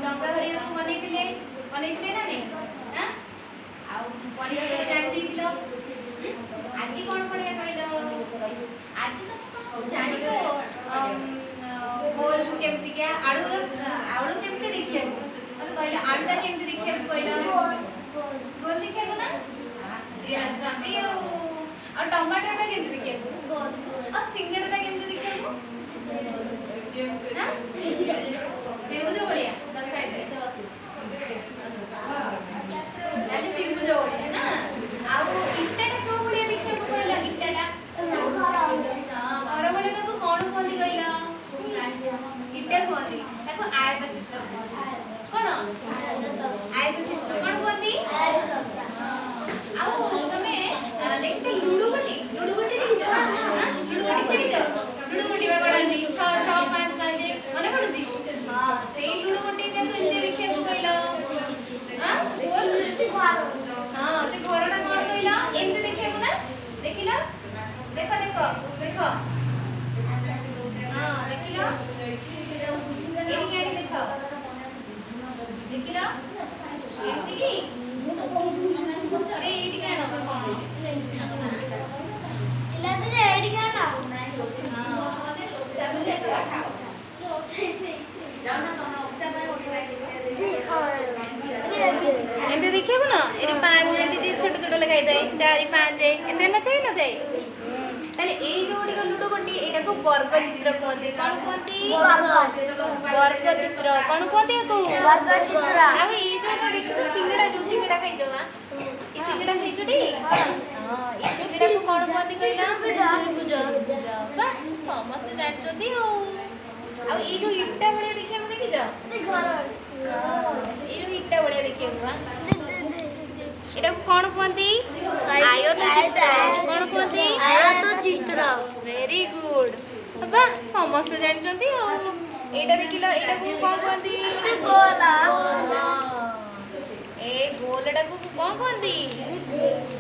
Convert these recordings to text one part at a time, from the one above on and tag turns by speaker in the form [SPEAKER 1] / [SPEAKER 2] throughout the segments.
[SPEAKER 1] डंगा हरिया सब बनैतिले ना नहीं हां आउ परीक्षा को जान दिथिलो आज कोन पढिया कहलो आज तुम जानिछो गोल केमति क्या आलू केमति देखिया मत कहलो आलूटा केमति देखिया कहलो गोल देखिया को ना जानती हो और टमाटरटा केमति देखिया गोल और सिंगड़ाटा केमति देखिया को हां त्रिभुज बढ़िया तब साइड रे से बसु नाले त्रिभुज बढ़िया ना आउ इट्टाटा को बढ़िया देखिया को कहला इट्टाटा हां घर बढ़िया ताको कोन कहंदी कहला इट्टा कहंदी ताको आयत चित्र कोन आयत चित्र कोन कहंदी आउ तमे देखियो लूडो गोटी देखियो हां लूडो गोटी खेलिছো लूडो गोटी बा गडानी 6 6 5 5 मने पडुची हां सेई लूडो गोटी टा केमते देखिया को कहलो हां गोल हां से घरटा कोन कहलो एमते देखिया को ना देखिलो देखो देखो देखो हां देखिलो एनी के देखो देखिलो एमती की अरे एडी काण कोन इला तो एडी काण हां तबे देखो खाओ एंदे देखियो को ना एडी 5 एदी छोट छोट लगाई दे 4 5 एंदे न कहि न दे ताले ए जोडी को लूडो गोटी एटा को वर्ग चित्र कहते कोन कहती वर्ग चित्र कोन कहते को वर्ग चित्र अब ए जोडा देखियो सिंगड़ा जो सिंगड़ा खाइ जवा ई सिंगड़ा खाइ जोडी हां ई सिंगड़ा को कोन कहती कहला त्रिभुज बा समस्त जान जदी हो अब ये जो इट्टा बळिया देखिया को देखि जा घर ये जो इट्टा बळिया देखिया को एटा कोन कहंती आयत चित्र कोन कहंती आयत चित्र वेरी गुड बा समस्त जान जदी हो एटा देखिलो एटा को कोन कहंती गोला ए गोलटा को कोन कहंती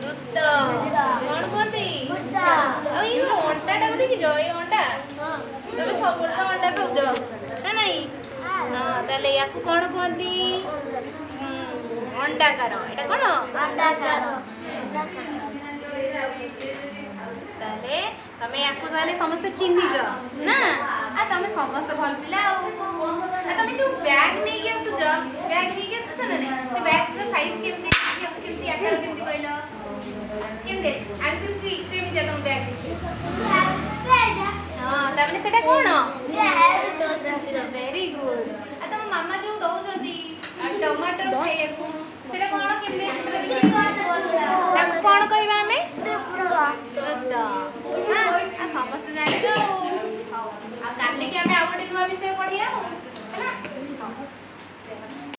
[SPEAKER 1] वृत्त कोन कहंती वृत्त अब ये अंडाटा को देखि जा ए अंडा हां तबे सब तो अंडा खाउजो ना नहीं हां ताले याकू कोन कहंती अंडाकार एटा कोन अंडाकार ताले तमे याकू ताले समस्त चिन्हि जो ना आ तमे समस्त भल पिला आ तमे जो बैग नै के आसु जो बैग नै के आसु ना नहीं से बैग रो साइज केमती आकार केमती कहलो केमते आर तुम की केमती तुम बैग देखियो हां तमने सेटा कोन वेरी गुड आ तम मामा जो दउ जंदी टमाटर खाइया को सेटा कोन केमते चित्र देखियो ताको कोन कहबा हमें वृत्त हां आ समस्त जानि जो आ काली के हमें आउटे नुवा विषय पढिया